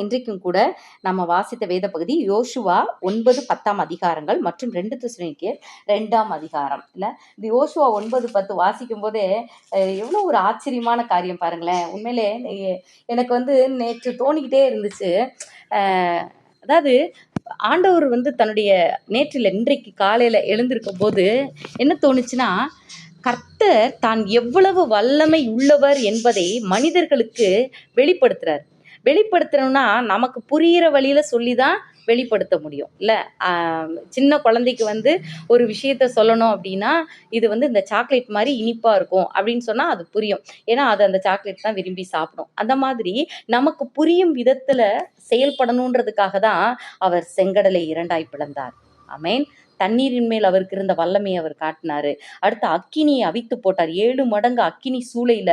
இன்றைக்கும் கூட நம்ம வாசித்த வேத பகுதி யோசுவா 9-10 அதிகாரங்கள் மற்றும் 2 தெசலோனிக்கேயர் 2ஆம் அதிகாரம். இல்லை, இந்த யோசுவா 9-10 வாசிக்கும் போதே எவ்வளோ ஒரு ஆச்சரியமான காரியம் பாருங்களேன். உண்மையிலே எனக்கு நேற்று தோணிக்கிட்டே இருந்துச்சு. அதாவது ஆண்டவர் தன்னுடைய இன்றைக்கு காலையில் எழுந்திருக்கும் போது என்ன தோணுச்சுன்னா, கர்த்தர் தான் எவ்வளவு வல்லமை உள்ளவர் என்பதை மனிதர்களுக்கு வெளிப்படுத்துறோம்னா நமக்கு புரிகிற வழியில சொல்லி தான் வெளிப்படுத்த முடியும். இல்லை, சின்ன குழந்தைக்கு ஒரு விஷயத்த சொல்லணும் அப்படின்னா, இது இந்த சாக்லேட் மாதிரி இனிப்பாக இருக்கும் அப்படின்னு சொன்னால் அது புரியும். ஏன்னா அது அந்த சாக்லேட் தான் விரும்பி சாப்பிடும். அந்த மாதிரி நமக்கு புரியும் விதத்தில் செயல்படணுன்றதுக்காக தான் அவர் செங்கடலை 2ஆய் பிளந்தார். ஆமேன். தண்ணீரின் மேல் அவருக்கு இருந்த வல்லமையை அவர் காட்டினாரு. அடுத்து அக்கினியை அவித்து போட்டார். 7 மடங்கு அக்கினி சூளையில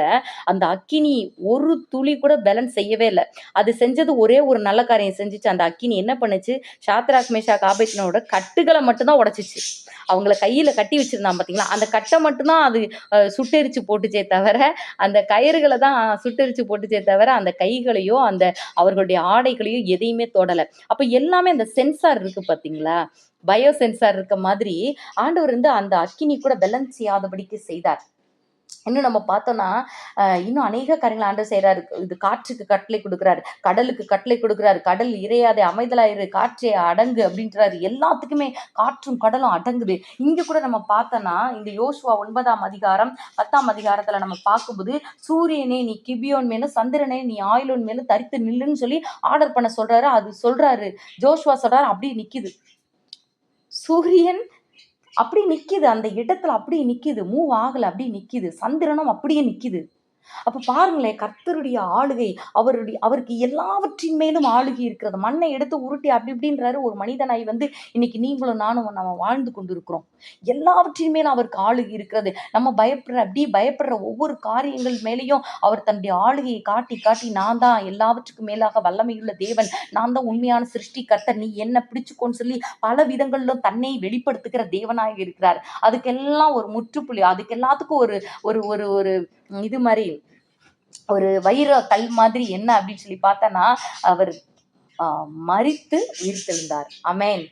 அந்த அக்கினி ஒரு துளி கூட பேலன்ஸ் செய்யவே இல்லை. அது செஞ்சது ஒரே ஒரு நல்ல காரியம் செஞ்சுச்சு. அந்த அக்கினி என்ன பண்ணுச்சு? சாத்ராக் மேஷாக் ஆபேத்நேகோவோட கட்டுகளை மட்டும்தான் உடைச்சிச்சு. அவங்கள கையில கட்டி வச்சிருந்தான் பார்த்தீங்களா, அந்த கட்டை மட்டும்தான் அது சுட்டெரிச்சு போட்டுச்சே தவிர, அந்த கயிறுகளை தான் சுட்டெரிச்சு போட்டுச்சே தவிர, அந்த கைகளையோ அந்த அவர்களுடைய ஆடைகளையோ எதையுமே தொடலை. அப்போ எல்லாமே அந்த சென்சார் இருக்கு பார்த்தீங்களா, பயோ சென்சார் இருக்க மாதிரி ஆண்டவர் அந்த அக்கினி கூட பேலன்ஸ் செய்யாதபடிக்கு செய்தார். இன்னும் நம்ம பார்த்தோம்னா இன்னும் அநேக காரியங்கள் ஆண்டவர் செய்கிறாரு. இது காற்றுக்கு கட்டளை கொடுக்குறாரு, கடலுக்கு கட்டளை கொடுக்குறாரு. கடல் இறையாதே அமைதலாயிரு, காற்றே அடங்கு அப்படின்றாரு. எல்லாத்துக்குமே காற்றும் கடலும் அடங்குது. இங்கே கூட நம்ம பார்த்தோன்னா இந்த யோசுவா 9ஆம் அதிகாரம் 10ஆம் அதிகாரத்தில் நம்ம பார்க்கும்போது, சூரியனே நீ கிபியோன் மேலும், சந்திரனே நீ ஆயிலோன் மேலும் தரித்து நில்லுன்னு சொல்லி ஆர்டர் பண்ண சொல்றாரு. அது சொல்றாரு, ஜோஷுவா சொல்றாரு, அப்படியே நிக்குது. சூரியன் அப்படி நிக்குது, அந்த இடத்துல அப்படியே நிக்குது, மூவ் ஆகல, அப்படியே நிக்குது. சந்திரனும் அப்படியே நிக்குது. அப்ப பாருங்களேன், கர்த்தருடைய ஆளுகை, அவருக்கு எல்லாவற்றின் மேலும் ஆளுகை இருக்கிறது. மண்ணை எடுத்து உருட்டி அப்படி இப்படின்றாரு. ஒரு மனிதனாய் இன்னைக்கு நீங்களும் நானும் நம்ம வாழ்ந்து கொண்டு இருக்கிறோம். எல்லாவற்றின் மேலும் அவருக்கு ஆளுகை இருக்கிறது. நம்ம பயப்படுற ஒவ்வொரு காரியங்கள் மேலேயும் அவர் தன்னுடைய ஆளுகையை காட்டி காட்டி, நான் தான் எல்லாவற்றுக்கும் மேலாக வல்லமையுள்ள தேவன், நான் தான் உண்மையான சிருஷ்டி கர்த்தர், நீ என்ன பிடிச்சுக்கோன்னு சொல்லி பல விதங்களிலும் தன்னை வெளிப்படுத்துகிற தேவனாக இருக்கிறார். அதுக்கெல்லாம் ஒரு முற்றுப்புள்ளி, அதுக்கு எல்லாத்துக்கும் ஒரு ஒரு ஒரு ஒரு இது மாதிரி ஒரு வைர கல் மாதிரி என்ன அப்படின்னு சொல்லி பார்த்தனா, அவர் மரித்து உயிர்த்தெழுந்தார். ஆமென்.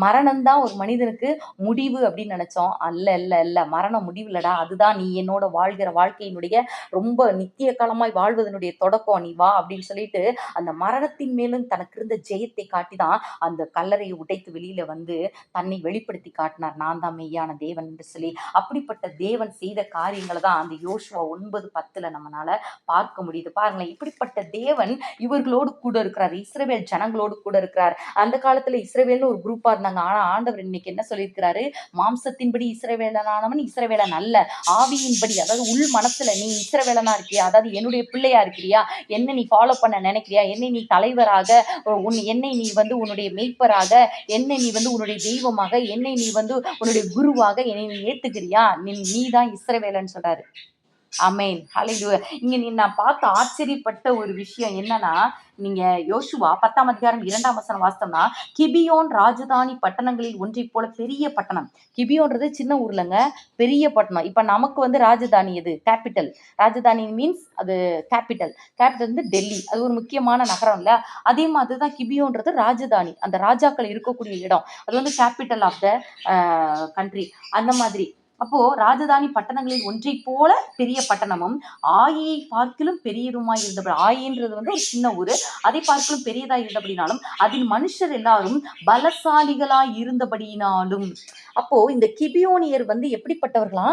மரணம்தான் ஒரு மனிதனுக்கு முடிவு அப்படின்னு நினைச்சோம். அல்ல, மரணம் முடிவில்லடா, அதுதான் நீ என்னோட வாழ்கிற வாழ்க்கையினுடைய ரொம்ப நித்திய காலமாய் வாழ்வதனுடைய தொடக்கம், நீ வா அப்படின்னு சொல்லிட்டு அந்த மரணத்தின் மேலும் தனக்கு இருந்த ஜெயத்தை காட்டிதான் அந்த கல்லறையை உடைத்து வெளியில தன்னை வெளிப்படுத்தி காட்டினார். நான் தான் மெய்யான தேவன் என்று சொல்லி. அப்படிப்பட்ட தேவன் செய்த காரியங்களை தான் அந்த யோசுவா 9-10 நம்மளால பார்க்க முடியுது. பாருங்களேன், இப்படிப்பட்ட தேவன் இவர்களோடு கூட இருக்கிறார், இஸ்ரவேல் ஜனங்களோடு கூட இருக்கிறார். அந்த காலத்துல இஸ்ரவேல்னு ஒரு குரூப்பா இருந்தாங்க. ஆனா ஆண்டவர் இன்னைக்கு என்ன சொல்லியிருக்கிறாரு? மாம்சத்தின்படி இஸ்ரவேலனானவன் இஸ்ரவேலன் அல்ல, ஆவியின்படி, அதாவது உள் மனசுல நீ இஸ்ரவேலனா இருக்கியா, அதாவது என்னுடைய பிள்ளையா இருக்கிறியா, என்ன நீ ஃபாலோ பண்ண நினைக்கிறியா, என்னை நீ தலைவராக, என்னை நீ உன்னுடைய மெய்ப்பராக, என்னை நீ உன்னுடைய தெய்வமாக, என்னை நீ உன்னுடைய குருவாக என்னை நீ ஏத்துக்கிறியா, நீ தான் இஸ்ரவேலன்னு சொல்றாரு. ஆமென். ஹல்லேலூயா. இங்க நான் பார்த்து ஆச்சரியப்பட்ட ஒரு விஷயம் என்னன்னா, நீங்க யோசுவா 10ஆம் அதிகாரம் 2ஆம் வசனம் வாசித்தோம்னா, கிபியோன் ராஜதானி பட்டணங்களில் ஒன்றை போல பெரிய பட்டணம். கிபியோன்றது சின்ன ஊர்லங்க, பெரிய பட்டணம். இப்ப நமக்கு ராஜதானி எது? கேபிட்டல். ராஜதானி மீன்ஸ் அது கேபிட்டல். கேபிட்டல் டெல்லி, அது ஒரு முக்கியமான நகரம் இல்ல. அதே மாதிரி தான் கிபியோன்றது ராஜதானி, அந்த ராஜாக்கள் இருக்கக்கூடிய இடம். அது கேபிட்டல் ஆஃப் த கண்ட்ரி. அந்த மாதிரி அப்போ ராஜதானி பட்டணங்களில் ஒன்றை போல பெரிய பட்டணமும், ஆயை பார்க்கிலும் பெரியதுமாய் இருந்தபடி, ஆயின்றது ஒரு சின்ன ஊரு, அதை பார்க்கிலும் பெரியதாய் இருந்தபடினாலும், அதில் மனுஷர் எல்லாரும் பலசாலிகளாய் இருந்தபடினாலும். அப்போ இந்த கிபியோனியர் எப்படிப்பட்டவர்களா?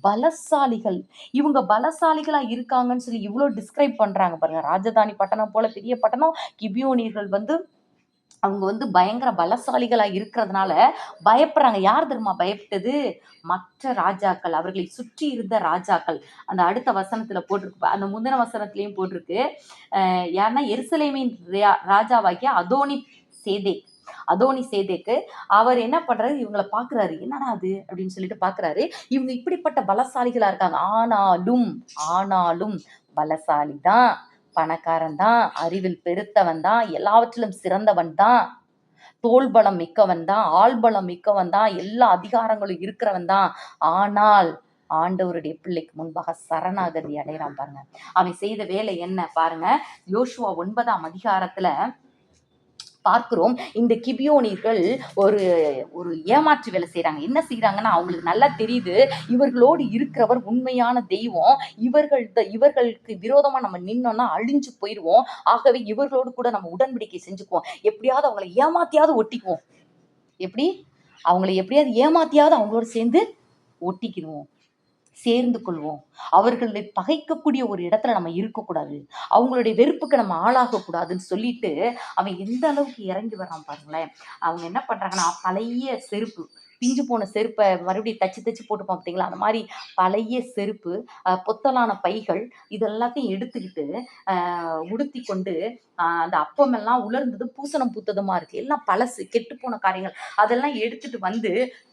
பலசாலிகள். இவங்க பலசாலிகளா இருக்காங்கன்னு சொல்லி இவ்வளவு டிஸ்கிரைப் பண்றாங்க பாருங்க. ராஜதானி பட்டணம் போல பெரிய பட்டணம், கிபியோனியர்கள் அவங்க பயங்கர பலசாலிகளா இருக்கிறதுனால பயப்படுறாங்க. யார் தெரியுமா பயப்பட்டது? மற்ற ராஜாக்கள், அவர்களை சுற்றி இருந்த ராஜாக்கள். அந்த அடுத்த வசனத்துல போட்டிருக்கு, அந்த முந்தின வசனத்திலையும் போட்டிருக்கு. யாருன்னா எருசலேமின் ராஜாவாகிய அதோனி சேதேக்கு அவர் என்ன பண்றாரு? இவங்களை பாக்குறாரு, என்னடா அது அப்படின்னு சொல்லிட்டு பாக்குறாரு. இவங்க இப்படிப்பட்ட பலசாலிகளா இருக்காங்க. ஆனாலும் பலசாலி தான், பணக்காரன் தான், அறிவில் பெருத்தவன் தான், எல்லாவற்றிலும் சிறந்தவன் தான், தோள்பலம் மிக்கவன் தான், ஆள்பலம் மிக்கவன் தான், எல்லா அதிகாரங்களும் இருக்கிறவன் தான். ஆனால் ஆண்டவருடைய பிள்ளைக்கு முன்பாக சரணாகதி அடைகிறான் பாருங்க. அவன் செய்த வேலை என்ன பாருங்க. யோசுவா 9ஆம் அதிகாரத்துல பார்க்கிறோம். இந்த கிபியோனியர்கள் ஒரு ஒரு ஏமாற்று வேலை செய்யறாங்க. என்ன செய்யறாங்கன்னா, அவங்களுக்கு நல்லா தெரியுது இவர்களோடு இருக்கிறவர் உண்மையான தெய்வம். இவர்களுக்கு விரோதமா நம்ம நின்னோம்னா அழிஞ்சு போயிடுவோம். ஆகவே இவர்களோடு கூட நம்ம உடன்படிக்கை செஞ்சுக்குவோம். எப்படியாவது அவங்களை ஏமாத்தியாவது ஒட்டிக்குவோம். எப்படி அவங்களை எப்படியாவது ஏமாத்தியாவது அவங்களோட சேர்ந்து ஒட்டிக்கிடுவோம், சேர்ந்து கொள்வோம். அவர்களை பகைக்கக்கூடிய ஒரு இடத்துல நம்ம இருக்கக்கூடாது, அவங்களுடைய வெறுப்புக்கு நம்ம ஆளாகக்கூடாதுன்னு சொல்லிட்டு அவன் எந்த அளவுக்கு இறங்கி வர்றான் பாருங்களேன். அவங்க என்ன பண்றாங்கன்னா, பழைய செருப்பு, பிஞ்சு போன செருப்பை மறுபடியும் தச்சு தச்சு போட்டுப்போம் பார்த்தீங்களா, அந்த மாதிரி பழைய செருப்பு, பொத்தலான பைகள், இதெல்லாத்தையும் எடுத்துக்கிட்டு உடுத்தி கொண்டு அந்த அப்பமெல்லாம் உலர்ந்தது பூசணம் பூத்ததுமா இருக்கு, எல்லாம் பழசு கெட்டு போன காரியங்கள், அதெல்லாம் எடுத்துட்டு வந்து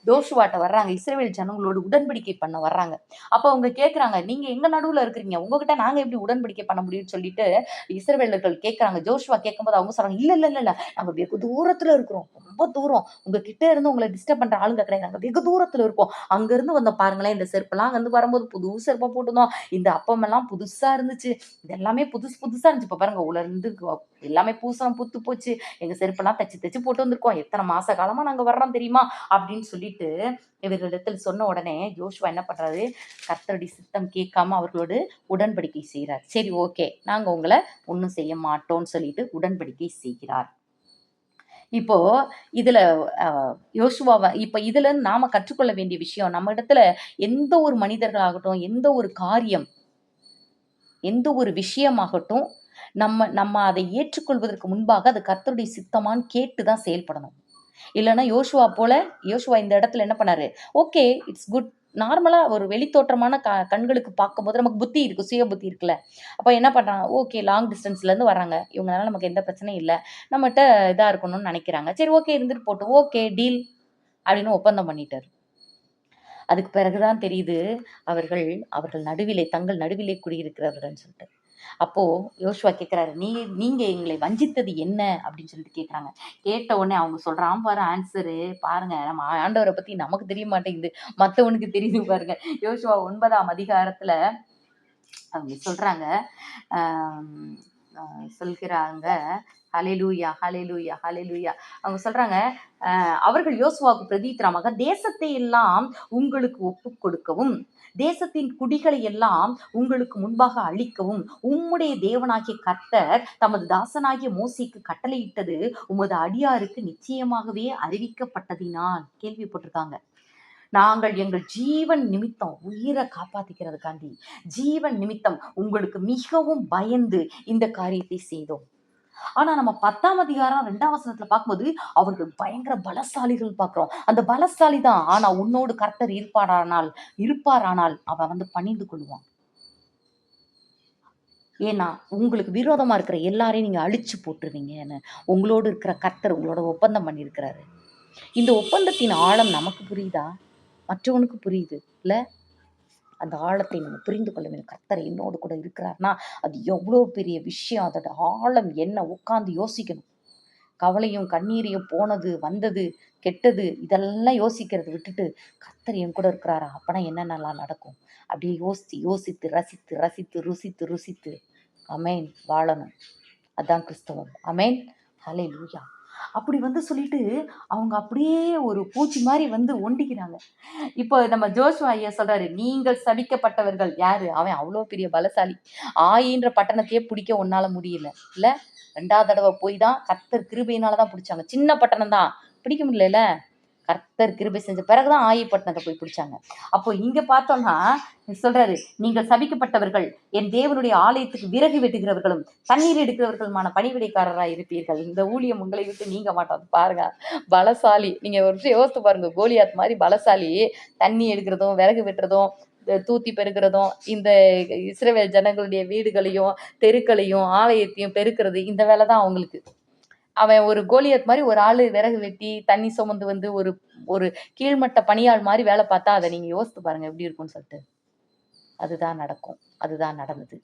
யோசுவாட்ட வர்றாங்க. இஸ்ரவேல் ஜனங்களோடு உடன்படிக்கை பண்ண வர்றாங்க. அப்ப அவங்க கேட்கறாங்க, நீங்க எங்க நடுவுல இருக்கிறீங்க, உங்ககிட்ட நாங்க எப்படி உடன்படிக்கை பண்ண முடியும்னு சொல்லிட்டு இஸ்ரவேலர்கள் கேட்கறாங்க. ஜோஷுவா கேட்கும்போது அவங்க சொல்றாங்க, இல்ல இல்ல இல்ல இல்ல, நாங்க வெகு தூரத்துல இருக்கிறோம், ரொம்ப தூரம், உங்ககிட்ட இருந்து உங்களை டிஸ்டர்ப் பண்ற ஆளுங்க கிடையாது, நாங்க வெகு தூரத்துல இருக்கோம், அங்க இருந்து வந்த பாருங்களேன், இந்த செருப்பெல்லாம் அங்க இருந்து வரும்போது புது செருப்பா போட்டுருந்தோம், இந்த அப்பம் எல்லாம் புதுசா இருந்துச்சு, இது எல்லாமே புதுசு புதுசா இருந்துச்சு, இப்ப பாருங்க உலர்ந்து எல்லாமே பூசணம் பூத்து போச்சு, எங்க செருப்பெல்லாம் தச்சு தச்சு போட்டு வந்திருக்கோம், எத்தனை மாச காலமா நாங்க வர்றோம் தெரியுமா அப்படின்னு சொல்லிட்டு இவர்களிடத்தில் சொன்ன உடனே யோசுவா என்ன பண்றாரு, கர்த்தருடைய சித்தம் கேட்காம அவர்களோடு உடன்படிக்கை செய்கிறார். சரி ஓகே, நாங்க உங்களை ஒன்றும் செய்ய மாட்டோம்னு சொல்லிட்டு உடன்படிக்கை செய்கிறார். இப்போ இதுல யோசுவாவை இப்ப இதுல இருந்து நாம கற்றுக்கொள்ள வேண்டிய விஷயம், நம்ம இடத்துல எந்த ஒரு மனிதர்களாகட்டும், எந்த ஒரு காரியம், எந்த ஒரு விஷயமாகட்டும், நம்ம அதை ஏற்றுக்கொள்வதற்கு முன்பாக அது கர்த்தருடைய சித்தமான்னு கேட்டுதான் செயல்படணும். இல்லைன்னா யோசுவா இந்த இடத்துல என்ன பண்ணாரு, ஓகே இட்ஸ் குட், நார்மலா ஒரு வெளித்தோற்றமான கண்களுக்கு பார்க்கும்போது நமக்கு புத்தி இருக்கு, சுய புத்தி இருக்குல்ல. அப்ப என்ன பண்றாங்க, ஓகே லாங் டிஸ்டன்ஸ்ல இருந்து வர்றாங்க, இவங்களால நமக்கு எந்த பிரச்சனையும் இல்லை, நம்மகிட்ட இதா இருக்கணும்னு நினைக்கிறாங்க, சரி ஓகே இருந்துட்டு போட்டோம், ஓகே டீல் அப்படின்னு ஒப்பந்தம் பண்ணிட்டாரு. அதுக்கு பிறகுதான் தெரியுது அவர்கள் அவர்கள் நடுவிலே தங்கள் நடுவிலே குடியிருக்கிறவர்கள் சொல்லிட்டு. அப்போ யோசுவா கேட்கிறாரு, நீங்க எங்களை வஞ்சித்தது என்ன அப்படின்னு சொல்லிட்டு கேட்கறாங்க. கேட்ட உடனே அவங்க சொல்றான் பாரு ஆன்சரு, பாருங்க நம்ம ஆண்டவரை பத்தி நமக்கு தெரிய மாட்டேங்குது, மத்தவனுக்கு தெரியுது பாருங்க. யோசுவா 9ஆம் அதிகாரத்துல அவங்க சொல்றாங்க, சொல்கிறாங்க, ஹalleluya ஹalleluya ஹalleluya. அவங்க சொல்றாங்க, அவர்கள் யோசுவாவுக்கு பிரதித்திரமாக, தேசத்தை எல்லாம் உங்களுக்கு ஒப்புக் கொடுக்கவும், தேசத்தின் குடிகளை எல்லாம் உங்களுக்கு முன்பாக அழிக்கவும் உம்முடைய தேவனாகிய கர்த்தர் தமது தாசனாகிய மோசேக்கு கட்டளையிட்டது உமது அடியாருக்கு நிச்சயமாகவே அறிவிக்கப்பட்டதினால். கேள்விப்பட்டிருக்காங்க. நாங்கள் எங்கள் ஜீவன் நிமித்தம், உயிரை காப்பாத்திக்கிறதுக்காண்டி ஜீவன் நிமித்தம் உங்களுக்கு மிகவும் பயந்து இந்த காரியத்தை செய்தோம். ஆனா நம்ம 10ஆம் அதிகாரம் 2ஆம் வசனத்துல பார்க்கும்போது அவர்கள் பயங்கர பலசாலிகள் பார்க்கிறோம். அந்த பலசாலி தான், ஆனா உன்னோடு கர்த்தர் இருப்பாரானால் அவன் வந்து பணிந்து கொள்வான். ஏன்னா உங்களுக்கு விரோதமா இருக்கிற எல்லாரையும் நீங்க அழிச்சு போட்டுருவீங்கன்னு உங்களோடு இருக்கிற கர்த்தர் உங்களோட ஒப்பந்தம் பண்ணியிருக்கிறாரு. இந்த ஒப்பந்தத்தின் ஆழம் நமக்கு புரியுதா? மற்றவனுக்கு புரியுது இல்ல? அந்த ஆழத்தை நம்ம புரிந்து கொள்ள வேண்டும். கர்த்தர் என்னோடு கூட இருக்கிறார்னா அது எவ்வளோ பெரிய விஷயம், அதோட ஆழம் என்ன உட்கார்ந்து யோசிக்கணும். கவலையும் கண்ணீரையும், போனது வந்தது கெட்டது இதெல்லாம் யோசிக்கிறத விட்டுட்டு, கர்த்தர் என் கூட இருக்கிறாரா, அப்பனா என்னென்னலாம் நடக்கும் அப்படியே யோசித்து யோசித்து ரசித்து ரசித்து ருசித்து ருசித்து அமேன் வாழணும். அதான் கிறிஸ்தவம். அமேன். ஹல்லேலூயா. அப்படி வந்து சொல்லிட்டு அவங்க அப்படியே ஒரு பூச்சி மாதிரி வந்து ஒண்டிக்கிறாங்க. இப்போ நம்ம ஜோஷுவா ஐயா சொல்றாரு, நீங்கள் சபிக்கப்பட்டவர்கள். யாரு அவன்? அவ்வளோ பெரிய பலசாலி. ஆயின்ற பட்டணத்தையே பிடிக்க உன்னால முடியல இல்ல. 2வது தடவை போய் தான் கர்த்தர் கிருபையினாலதான் பிடிச்சாங்க. சின்ன பட்டணம் தான், பிடிக்க முடியல. கர்த்தர் கிருபை செஞ்ச பிறகுதான் ஆயிப்பட்டினத்தை போய் பிடிச்சாங்க. அப்போ இங்க பார்த்தோம்னா சொல்றாரு, நீங்கள் சபிக்கப்பட்டவர்கள், என் தேவனுடைய ஆலயத்துக்கு விறகு வெட்டுகிறவர்களும் தண்ணீர் எடுக்கிறவர்களுமான பணிவிடைக்காரராக இருப்பீர்கள். இந்த ஊழியம் உங்களை விட்டு நீங்க மாட்டோம். பாருங்க பலசாலி, நீங்க ஒரு விஷயம் யோசித்து பாருங்க, கோலியாத் மாதிரி பலசாலி தண்ணி எடுக்கிறதும் விறகு வெட்டுறதும் தூத்தி பெருக்கிறதும், இந்த இஸ்ரவேல் ஜனங்களுடைய வீடுகளையும் தெருக்களையும் ஆலயத்தையும் பெருக்கிறது, இந்த வேலை தான் அவங்களுக்கு. அவன் ஒரு கோலியத் மாதிரி ஒரு ஆளு விறகு வெட்டி தண்ணி சுமந்து வந்து ஒரு ஒரு கீழ்மட்ட பணியாள் மாதிரி வேலை பார்த்தா அதை நீங்க யோசித்து பாருங்க எப்படி இருக்கும்னு சொல்லிட்டு. அதுதான் நடக்கும், அதுதான் நடந்தது.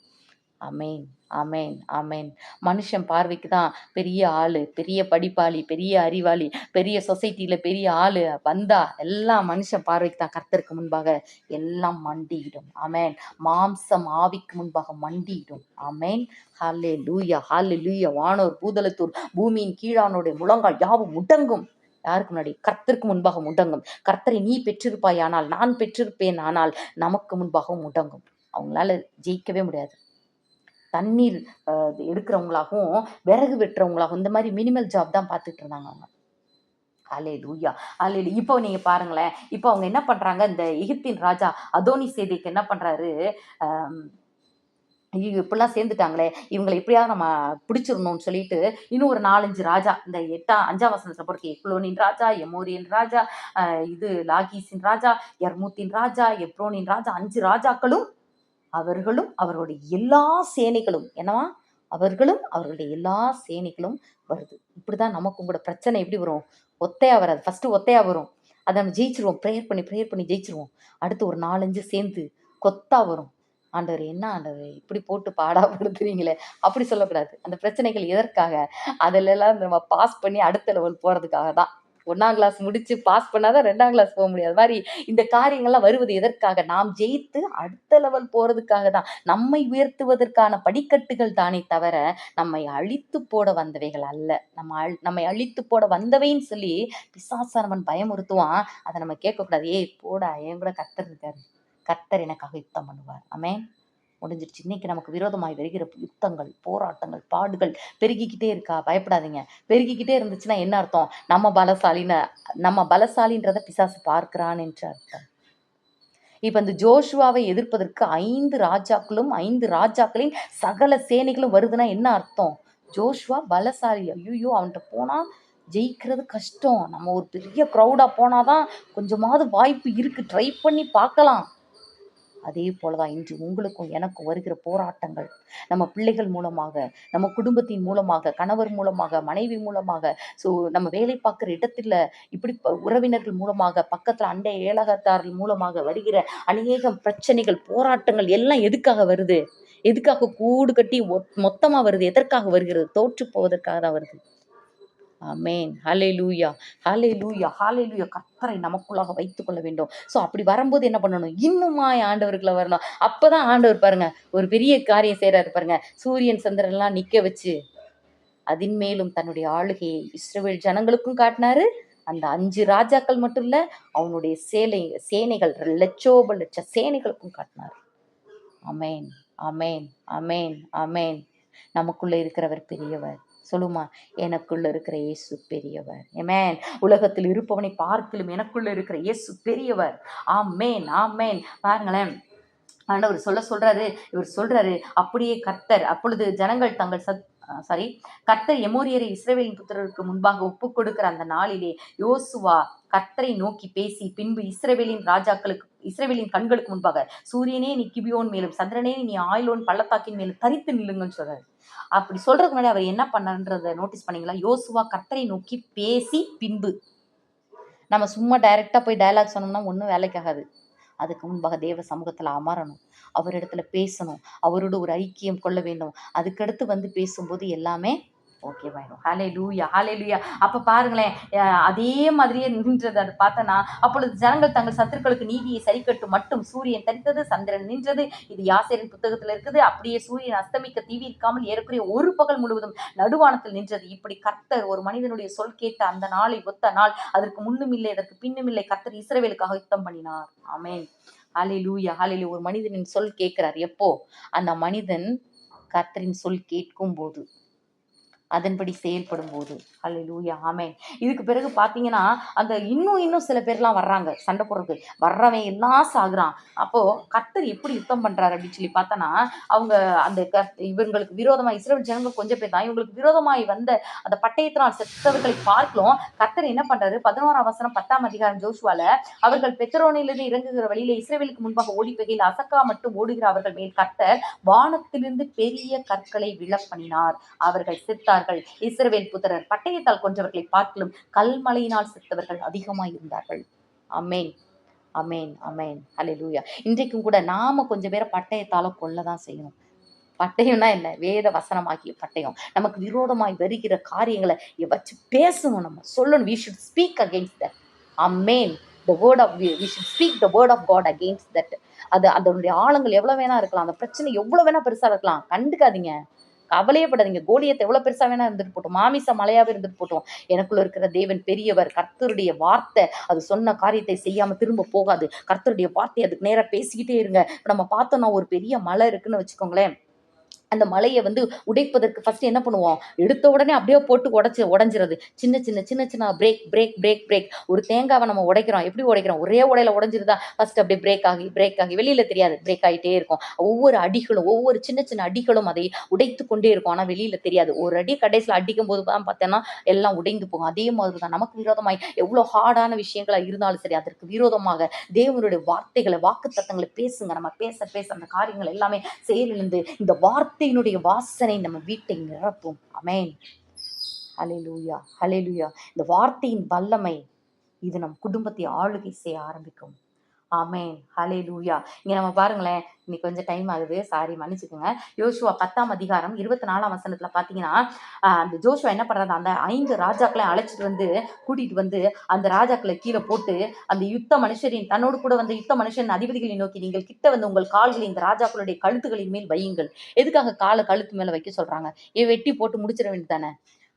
ஆமென், ஆமென், ஆமென். மனுஷன் பார்வைக்கு தான் பெரிய ஆளு, பெரிய படிப்பாளி, பெரிய அறிவாளி, பெரிய சொசைட்டில பெரிய ஆளு வந்தா எல்லாம் மனுஷன் பார்வைக்கு தான். கர்த்தருக்கு முன்பாக எல்லாம் மண்டியிடும். ஆமென். மாம்சம் ஆவிக்கு முன்பாக மண்டியிடும். ஆமென். ஹல்லேலூயா, ஹல்லேலூயா. வானோர் பூதலத்தோர் பூமியின் கீழானோருடைய முழங்கால் யாவும் முடங்கும். யாருக்கு முன்னாடி? கர்த்தருக்கு முன்பாக முடங்கும். கர்த்தரை நீ பெற்றிருப்பாயானால், நான் பெற்றிருப்பேன் ஆனால் நமக்கு முன்பாகவும் முடங்கும். அவங்களால ஜெயிக்கவே முடியாது. தண்ணீர் எடுக்கிறவங்களாகவும் விறகு வெட்டுறவங்களாகவும் இந்த மாதிரி மினிமல் ஜாப் தான் பார்த்துட்டு இருந்தாங்க அவங்க. ஹல்லேலூயா, ஹல்லேலூயா. இப்போ நீங்க பாருங்களேன், இப்போ அவங்க என்ன பண்றாங்க, இந்த எகிப்தின் ராஜா அதோனி சேதேக்கு என்ன பண்றாரு, ஐயோ இப்படிலாம் சேர்ந்துட்டாங்களே, இவங்களை எப்படியாவது நம்ம பிடிச்சிடணும்னு சொல்லிட்டு இன்னும் ஒரு 4-5 ராஜா, இந்த 5ஆம் வசனத்துல பொறுத்து எக்லோனின் ராஜா, எமோரியன் ராஜா, இது லாகீஸின் ராஜா, யர்மூத்தின் ராஜா, எப்ரோனின் ராஜா, 5 ராஜாக்களும் அவர்களும் அவர்களுடைய எல்லா சேனைகளும் என்னவா, அவர்களும் அவர்களுடைய எல்லா சேனைகளும் வருது. இப்படிதான் நமக்கும் கூட பிரச்சனை எப்படி வரும், ஒத்தையா வராது. ஃபர்ஸ்ட் ஒத்தையா வரும், அதை நம்ம ஜெயிச்சிருவோம், ப்ரேயர் பண்ணி ஜெயிச்சிருவோம். அடுத்து ஒரு 4-5 சேர்ந்து கொத்தா வரும். ஆண்டவரே என்ன ஆண்டவரே இப்படி போட்டு பாடாப்படுத்துறீங்களே, அப்படி சொல்லக்கூடாது. அந்த பிரச்சனைகள் எதற்காக, அதிலெல்லாம் நம்ம பாஸ் பண்ணி அடுத்த லெவல் போறதுக்காக தான். 1ஆம் கிளாஸ் முடிச்சு பாஸ் பண்ணாதான் 2ஆம் கிளாஸ் போக முடியாது. அது மாதிரி இந்த காரியங்கள்லாம் வருவது எதற்காக, நாம் ஜெயித்து அடுத்த லெவல் போறதுக்காக தான். நம்மை உயர்த்துவதற்கான படிக்கட்டுகள் தானே தவிர நம்மை அழித்து போட வந்தவைகள் அல்ல. நம்மை அழித்து போட வந்தவைன்னு சொல்லி பிசாசானவன் பயமுறுத்துவான். அதை நம்ம கேட்கக்கூடாது. ஏய் போடா, என் கூட கர்த்தர் இருக்காரு, கர்த்தர் எனக்காக யுத்தம் பண்ணுவார். ஆமென். முடிஞ்சிருச்சு. இன்னைக்கு நமக்கு விரோதமாய் வருகிற யுத்தங்கள், போராட்டங்கள், பாடுகள் பெருகிக்கிட்டே இருக்கா? பயப்படாதீங்க. பெருகிக்கிட்டே இருந்துச்சுன்னா என்ன அர்த்தம், நம்ம பலசாலின்றத பிசாசு பார்க்கிறான் என்று அர்த்தம். இப்ப இந்த ஜோஷுவாவை எதிர்ப்பதற்கு 5 ராஜாக்களும் 5 ராஜாக்களின் சகல சேனைகளும் வருதுன்னா என்ன அர்த்தம், ஜோஷுவா பலசாலி. ஐயோ அவன்கிட்ட போனா ஜெயிக்கிறது கஷ்டம், நம்ம ஒரு பெரிய க்ரௌடா போனாதான் கொஞ்சமாவது வாய்ப்பு இருக்கு, ட்ரை பண்ணி பார்க்கலாம். அதே போலதான் இன்று உங்களுக்கும் எனக்கும் வருகிற போராட்டங்கள், நம்ம பிள்ளைகள் மூலமாக, நம்ம குடும்பத்தின் மூலமாக, கணவர் மூலமாக, மனைவி மூலமாக, நம்ம வேலை பார்க்குற இடத்துல இப்படி உறவினர்கள் மூலமாக, பக்கத்துல அண்டை ஏலகத்தார்கள் மூலமாக வருகிற அநேகம் பிரச்சனைகள், போராட்டங்கள் எல்லாம் எதுக்காக வருது, எதுக்காக கூடு கட்டி மொத்தமா வருது, எதற்காக வருகிறது, தோற்று போவதற்காக தான் வருது. ஆமென். ஹல்லேலூயா, ஹல்லேலூயா, ஹல்லேலூயா. கர்த்தரை நமக்குள்ளாக வைத்துக் கொள்ள வேண்டும். அப்படி வரும்போது என்ன பண்ணணும், இன்னுமாய் ஆண்டவருக்குள்ள வரணும். அப்பதான் ஆண்டவர் பாருங்க ஒரு பெரிய காரியம் செய்றாரு பாருங்க. சூரியன் சந்திரன் எல்லாம் நிக்க வச்சு அதின் மேலும் தன்னுடைய ஆளுகையை இஸ்ரவேல் ஜனங்களுக்கும் காட்டினாரு. அந்த 5 ராஜாக்கள் மட்டும் இல்ல, அவனுடைய சேனைகள் லட்சோப லட்ச சேனைகளுக்கும் காட்டினார். ஆமென், ஆமென், ஆமென், ஆமென். நமக்குள்ள இருக்கிறவர் பெரியவர். சொல்லுமா, எனக்குள்ள இருக்கிற இயேசு பெரியவர். ஆமென். உலகத்தில் இருப்பவனை பார்க்கிலும் எனக்குள்ள இருக்கிற இயேசு பெரியவர். ஆமென், ஆமென். பாருங்களேன், ஆண்டவர் சொல்றாரு, இவர் சொல்றாரு, அப்படியே கர்த்தர் அப்பொழுது ஜனங்கள் தங்கள் கர்த்தர் எமோரியரை இஸ்ரவேலின் புத்திரருக்கு முன்பாக ஒப்புக் கொடுக்கிற அந்த நாளிலே யோசுவா கர்த்தரை நோக்கி பேசி, பின்பு இஸ்ரவேலின் கண்களுக்கு முன்பாக, சூரியனே நீ கிபியோன் மேலும், சந்திரனே நீ ஆயிலோன் பள்ளத்தாக்கின் மேலும் தரித்து நில்லுங்கன்னு சொல்றாரு. அப்படி சொல்றதுக்கு முன்னாடி அவர் என்ன பண்ணாருன்றத நோட்டீஸ் பண்ணீங்களா? யோசுவா கர்த்தரை நோக்கி பேசி பின்பு. நம்ம சும்மா டைரக்டா போய் டயலாக் சொன்னோம்னா ஒன்றும் வேலைக்காகாது. அதுக்கு முன்பாக தேவ சமூகத்துல அமரணும், அவரிடத்துல பேசணும், அவரோட ஒரு ஐக்கியம் கொள்ள வேண்டும். அதுக்கடுத்து வந்து பேசும்போது எல்லாமே ஓகேவாயிடும். ஹல்லேலூயா, ஹல்லேலூயா. அப்ப பாருங்களேன், அதே மாதிரியே நின்றது. அது பார்த்தனா, அப்பொழுது ஜனங்கள் தங்கள் சத்துருக்களுக்கு நீதியை சரிக்கட்டும் மட்டும் சூரியன் தரித்தது, சந்திரன் நின்றது. இது யாசேரின் புத்தகத்துல இருக்குது. அப்படியே சூரியன் அஸ்தமிக்க தீவி இருக்காமல் ஏறக்குறைய ஒரு பகல் முழுவதும் நடுவானத்தில் நின்றது. இப்படி கர்த்தர் ஒரு மனிதனுடைய சொல் கேட்ட அந்த நாளை ஒத்த நாள், அதற்கு முன்னும் இல்லை அதற்கு பின்னும் இல்லை, கர்த்தர் இஸ்ரவேலுக்காக யுத்தம் பண்ணினார். ஆமென். ஹல்லேலூயா, ஹல்லேலூயா. ஒரு மனிதனின் சொல் கேட்கிறார். எப்போ? அந்த மனிதன் கர்த்தரின் சொல் கேட்கும் போது, அதன்படி செயல்படும் போது. ஹல்லேலூயா, ஆமென். இதுக்கு பிறகு பார்த்தீங்கன்னா, அந்த இன்னும் சில பேர்லாம் வர்றாங்க சண்டை போடுறதுக்கு. வர்றவன் எல்லாம் சாகுறான். அப்போ கர்த்தர் எப்படி யுத்தம் பண்றாரு அப்படின்னு சொல்லி பார்த்தோன்னா, அவங்க அந்த இவங்களுக்கு விரோதமா இஸ்ரவேல் ஜனங்கள் கொஞ்சம் பேர் தான். இவங்களுக்கு விரோதமாய் வந்த அந்த பட்டயத்தினால் செத்தவர்களை பார்க்கலாம். கர்த்தர் என்ன பண்றாரு, 11ஆம் வசனம் 10ஆம் அதிகாரம் ஜோஷுவால, அவர்கள் பெத்தரோனிலிருந்து இறங்குகிற வழியில இஸ்ரவேலுக்கு முன்பாக ஓடி போகையில் அசக்கா மட்டும் ஓடுகிற அவர்கள் மேல் கர்த்தர் வானத்திலிருந்து பெரிய கற்களை விழப்பண்ணினார். அவர்கள் செத்தார்கள். இஸ்ரவேல் புத்திரர் பட்டயத்தால் கொன்றவர்களை பார்க்கிலும் கல்மலையினால் செத்தவர்கள் அதிகமாய் இருந்தார்கள். ஆமென், ஆமென், ஆமென். ஹல்லேலூயா. இன்றைக்கும் கூட நாம கொஞ்சம் பேரை பட்டயத்தால கொல்லதான் செய்யணும். பட்டயம்னா என்ன? வேத வசனமாகிய பட்டயம். நமக்கு விரோதமாய் வருகிற காரியங்களை வச்சு பேசணும், நம்ம சொல்லணும். we should speak against that. amen. the word of we should speak the word of God against that. அது அதனுடைய ஆழங்கள் எவ்வளவு வேணா இருக்கலாம், அந்த பிரச்சனை எவ்வளவு வேணா பெருசா இருக்கலாம், கண்டுக்காதீங்க, கவலையே படாதீங்க. கோலியத்தை எவ்வளவு பெருசா வேணா இருந்துட்டு போட்டோம், மாமிச மலையாவே இருந்துட்டு போட்டோம், எனக்குள்ள இருக்கிற தேவன் பெரியவர். கர்த்தருடைய வார்த்தை அது சொன்ன காரியத்தை செய்யாம திரும்ப போகாது. கர்த்தருடைய வார்த்தை அதுக்கு நேரா பேசிக்கிட்டே இருங்க. இப்ப நம்ம பார்த்தோம்னா ஒரு பெரிய மலை இருக்குன்னு வச்சுக்கோங்களேன், அந்த மலையை வந்து உடைப்பதற்கு ஃபர்ஸ்ட் என்ன பண்ணுவோம், எடுத்த உடனே அப்படியே போட்டு உடைஞ்சிறது. சின்ன சின்ன சின்ன சின்ன பிரேக் பிரேக் பிரேக் பிரேக். ஒரு தேங்காவை நம்ம உடைக்கிறோம், எப்படி உடைக்கிறோம், ஒரே உடையில உடைஞ்சிருதா? ஃபர்ஸ்ட் அப்படியே பிரேக் ஆகி வெளியில தெரியாது, பிரேக் ஆகிட்டே இருக்கும். ஒவ்வொரு அடிகளும், ஒவ்வொரு சின்ன சின்ன அடிகளும் அதை உடைத்து கொண்டே இருக்கும், ஆனா வெளியில தெரியாது. ஒரு அடி கடைசியில் அடிக்கும் போது தான் பார்த்தோன்னா எல்லாம் உடைந்து போகும். அதே மாதிரி தான் நமக்கு விரோதமாய் எவ்வளவு ஹார்டான விஷயங்களா இருந்தாலும் சரி, அதற்கு விரோதமாக தேவனுடைய வார்த்தைகளை, வாக்கு தத்தங்களை பேசுங்க. நம்ம பேச பேச அந்த காரியங்கள் எல்லாமே செயலிழந்து இந்த வார்த்தையினுடைய வாசனை நம்ம வீட்டை நிரப்பும். ஆமென். ஹல்லேலூயா, ஹல்லேலூயா. இந்த வார்த்தையின் வல்லமை இது நம் குடும்பத்தை ஆளுகை செய்ய ஆரம்பிக்கும். ஆமென், ஹல்லேலூயா. இங்க நம்ம பாருங்களேன், இன்னைக்கு கொஞ்சம் டைம் ஆகுது, சாரி மன்னிச்சுக்கோங்க. யோசுவா 10ஆம் அதிகாரம் 24ஆம் வசனத்துல பாத்தீங்கன்னா, அந்த ஜோஷுவா என்ன பண்றாரு, அந்த 5 ராஜாக்களை அழைச்சிட்டு வந்து கூட்டிட்டு வந்து அந்த ராஜாக்களை கீழே போட்டு, அந்த யுத்த மனுஷரின் தன்னோடு கூட வந்த யுத்த மனுஷரின் அதிபதிகளை நோக்கி, நீங்கள் கிட்ட வந்து உங்கள் கால்களை இந்த ராஜாக்களுடைய கழுத்துகளின் மேல் வையுங்கள். எதுக்காக காலை கழுத்து மேல வைக்க சொல்றாங்க? வெட்டி போட்டு முடிச்சிட வேண்டியதானே?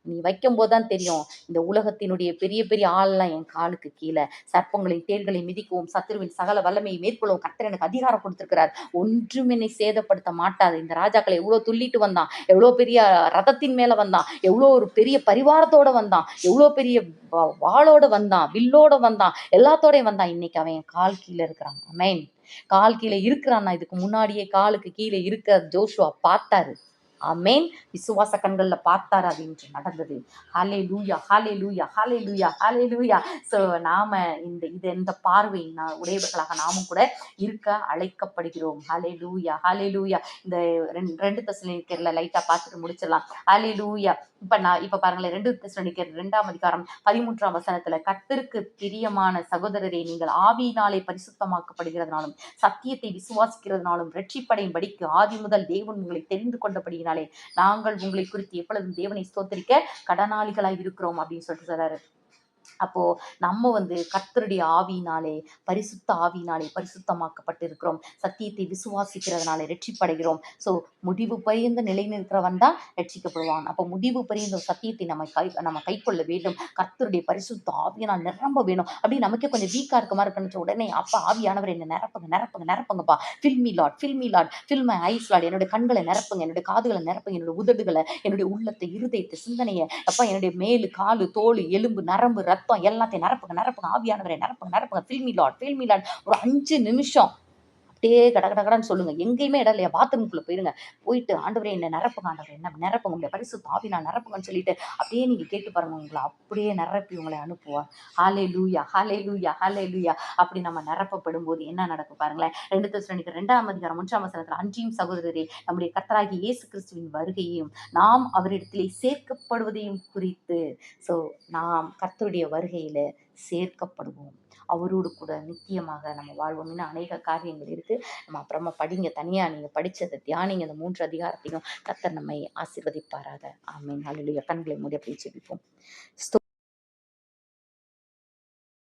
நீ வைக்கும் போதுதான் தெரியும், இந்த உலகத்தினுடைய பெரிய பெரிய ஆள்லாம் என் காலுக்கு கீழே. சர்ப்பங்களின் தேள்களை மிதிக்கவும் சத்துருவின் சகல வல்லமையை மேற்கொள்ளவும் கர்த்தர் எனக்கு அதிகாரம் கொடுத்திருக்கிறார். ஒன்றும் என்னை சேதப்படுத்த மாட்டாது. இந்த ராஜாக்களை எவ்வளவு துள்ளிட்டு வந்தான், எவ்வளவு பெரிய ரதத்தின் மேல வந்தான், எவ்வளவு ஒரு பெரிய பரிவாரத்தோட வந்தான், எவ்வளவு பெரிய வாளோட வந்தான், வில்லோட வந்தான், எல்லாத்தோடயும் வந்தான். இன்னைக்கு அவன் என் கால் கீழே இருக்கிறான். ஆமென். கால் கீழே இருக்கிறான்னா, இதுக்கு முன்னாடியே காலுக்கு கீழே இருக்க ஜோஷுவா பார்த்தாரு. ஆமென். விசுவாச கண்கள்ல பார்த்தாரு, அது இன்று நடந்தது. ஹல்லேலூயா, ஹல்லேலூயா, ஹல்லேலூயா, ஹல்லேலூயா. சோ நாம இந்த பார்வை உடையவர்களாக நாமும் கூட இருக்க அழைக்கப்படுகிறோம். ஹல்லேலூயா, ஹல்லேலூயா. இந்த 2 தெசலோனிக்கேயர்ல லைட்டா பார்த்துட்டு முடிச்சிடலாம். ஹல்லேலூயா. இப்ப பாருங்களேன், 2 தெசலோனிக்கேயர் 2ஆம் அதிகாரம் 13ஆம் வசனத்துல, கர்த்தருக்கு பிரியமான சகோதரரே, நீங்கள் ஆவியினாலே பரிசுத்தமாக்கப்படுகிறதுனாலும் சத்தியத்தை விசுவாசிக்கிறதுனாலும் ரட்சிப்படையும்படிக்கு ஆதி முதல் தேவன் உங்களை தெரிந்து கொண்டபடியினாலே நாங்கள் உங்களை குறித்து எப்பொழுதும் தேவனை ஸ்தோத்திரிக்க கடனாளிகளாய் இருக்கிறோம் அப்படின்னு சொல்லிட்டு சொல்றாரு. அப்போ நம்ம வந்து கர்த்தருடைய ஆவியினாலே, பரிசுத்த ஆவியினாலே பரிசுத்தமாக்கப்பட்டு இருக்கிறோம். சத்தியத்தை விசுவாசிக்கிறதுனால ரட்சிப்படைகிறோம். சோ முடிவு பரியந்த நிலை நிற்கிறவன் தான் ரட்சிக்கப்படுவான். அப்போ முடிவு பரியந்த சத்தியத்தை நம்ம கை கொள்ள வேண்டும். கர்த்தருடைய பரிசுத்த ஆவியினால் நிரம்ப வேணும். அப்படி நமக்கே கொஞ்சம் வீக்கா இருக்க மாதிரி இருந்துச்சு உடனே, அப்பா ஆவியானவர் என்ன நிரப்புங்க நிரப்புங்க நிரப்புங்கப்பா, fill me lord, fill me lord, fill my eyes lord. என்னுடைய கண்களை நிரப்புங்க, என்னுடைய காதுகளை நிரப்புங்க, என்னுடைய உதடுகளை, என்னுடைய உள்ளத்தை, இருதயத்தை, சிந்தனையை, அப்பா என்னுடைய மேலு காலு தோல் எலும்பு நரம்பு ரத்தம் எல்லாத்தையும் நிரப்புங்க நிரப்புங்க, ஆவியானவரை நிரப்புங்க நிரப்புங்க, fill me lord, fill me Lord. ஒரு 5 நிமிஷம் அப்படியே கடகடன்னு சொல்லுங்க. எங்கேயுமே இடம் இல்லையா, பாத்ரூம்குள்ள போயிருங்க. போயிட்டு ஆண்டவரே என்ன நிரப்புங்க, ஆண்டவரே என்ன நிரப்புங்க, உங்களுடைய பரிசுத்த ஆவியினால் நிரப்புங்கன்னு சொல்லிட்டு அப்படியே நீங்க கேட்டு பாருங்க, உங்களை அப்படியே நிரப்பி உங்களை அனுப்புவார். ஹல்லேலூயா, ஹல்லேலூயா, ஹல்லேலூயா. அப்படி நம்ம நிரப்பப்படும் போது என்ன நடக்கும் பாருங்களேன். 2 தெசலோனிக்கேயர் 2ஆம் அதிகாரம் 1ஆம் வசனத்துல, அன்றியும் சகோதரரே, நம்முடைய கர்த்தராகிய இயேசு கிறிஸ்துவின் வருகையையும் நாம் அவரிடத்திலே சேர்க்கப்படுவதையும் குறித்து, சோ நாம் கர்த்தருடைய வருகையில சேர்க்கப்படுவோம். அவரோடு கூட நித்தியமாக நம்ம வாழ்வோம். இன்னும் அநேக காரியங்கள் இருக்கு, நம்ம அப்புறமா படிங்க, தனியா நீங்க படிச்சதை தியானிங்க. இந்த 3 அதிகாரத்தையும் கர்த்தர் நம்மை ஆசீர்வதிப்பாராக. ஆமென். ஹல்லேலூயா. கண்களை மூடி அப்படியே ஜெபிப்போம்.